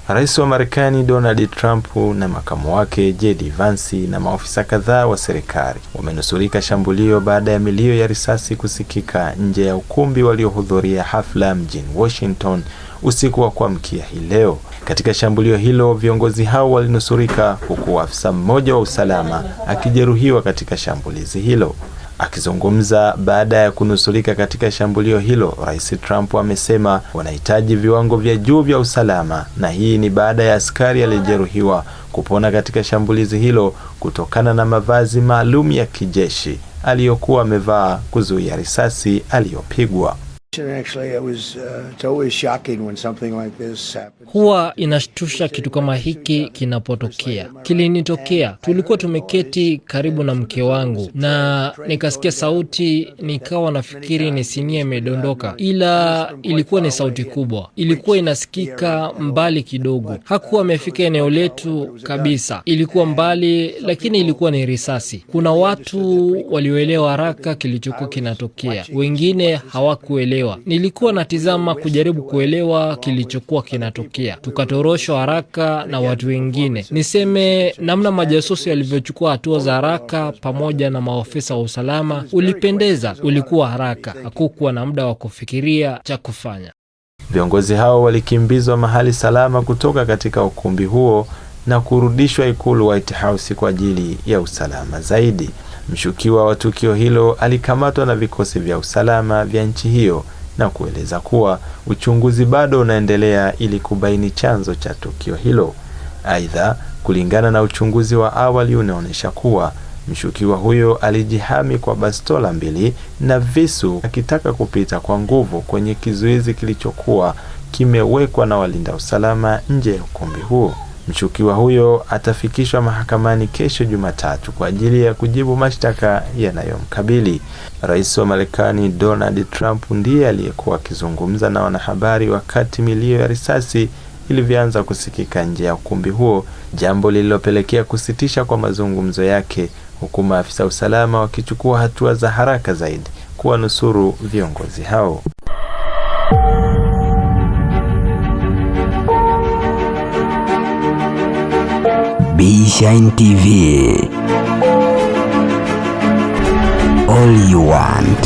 Rais wa Marekani Donald Trump na makamu wake JD Vance na maofisa kadhaa wa serikali wamenusurika shambulio baada ya milio ya risasi kusikika nje ya ukumbi waliohudhuria hafla mjini Washington usiku wa kuamkia hii leo. Katika shambulio hilo, viongozi hao walinusurika huku afisa mmoja wa usalama akijeruhiwa katika shambulizi hilo. Akizungumza baada ya kunusurika katika shambulio hilo, Rais Trump amesema wanahitaji viwango vya juu vya usalama, na hii ni baada ya askari aliyejeruhiwa kupona katika shambulizi hilo kutokana na mavazi maalum ya kijeshi aliyokuwa amevaa kuzuia risasi aliyopigwa. Huwa inashtusha kitu kama hiki kinapotokea. Kilinitokea, tulikuwa tumeketi karibu na mke wangu na nikasikia sauti, nikawa nafikiri ni sinia imedondoka, ila ilikuwa ni sauti kubwa. Ilikuwa inasikika mbali kidogo. Hakuwa amefika eneo letu kabisa. Ilikuwa mbali, lakini ilikuwa ni risasi. Kuna watu walioelewa haraka kilichokuwa kinatokea. Wengine hawakuelewa. Nilikuwa natizama kujaribu kuelewa kilichokuwa kinatokea. Tukatoroshwa haraka na watu wengine. Niseme namna majasusi walivyochukua hatua za haraka pamoja na maofisa wa usalama ulipendeza. Ulikuwa haraka. Hakukuwa na muda wa kufikiria cha kufanya. Viongozi hao walikimbizwa mahali salama kutoka katika ukumbi huo na kurudishwa ikulu White House kwa ajili ya usalama zaidi. Mshukiwa wa tukio hilo alikamatwa na vikosi vya usalama vya nchi hiyo na kueleza kuwa uchunguzi bado unaendelea ili kubaini chanzo cha tukio hilo. Aidha, kulingana na uchunguzi wa awali unaonyesha kuwa mshukiwa huyo alijihami kwa bastola 2 na visu akitaka kupita kwa nguvu kwenye kizuizi kilichokuwa kimewekwa na walinda usalama nje ya ukumbi huo. Mshukiwa huyo atafikishwa mahakamani kesho Jumatatu kwa ajili ya kujibu mashtaka yanayomkabili. Rais wa Marekani Donald Trump ndiye aliyekuwa akizungumza na wanahabari wakati milio ya risasi ilivyoanza kusikika nje ya ukumbi huo, jambo lililopelekea kusitisha kwa mazungumzo yake, huku maafisa usalama wakichukua hatua za haraka zaidi kuwanusuru viongozi hao. B-Shine TV. All you want.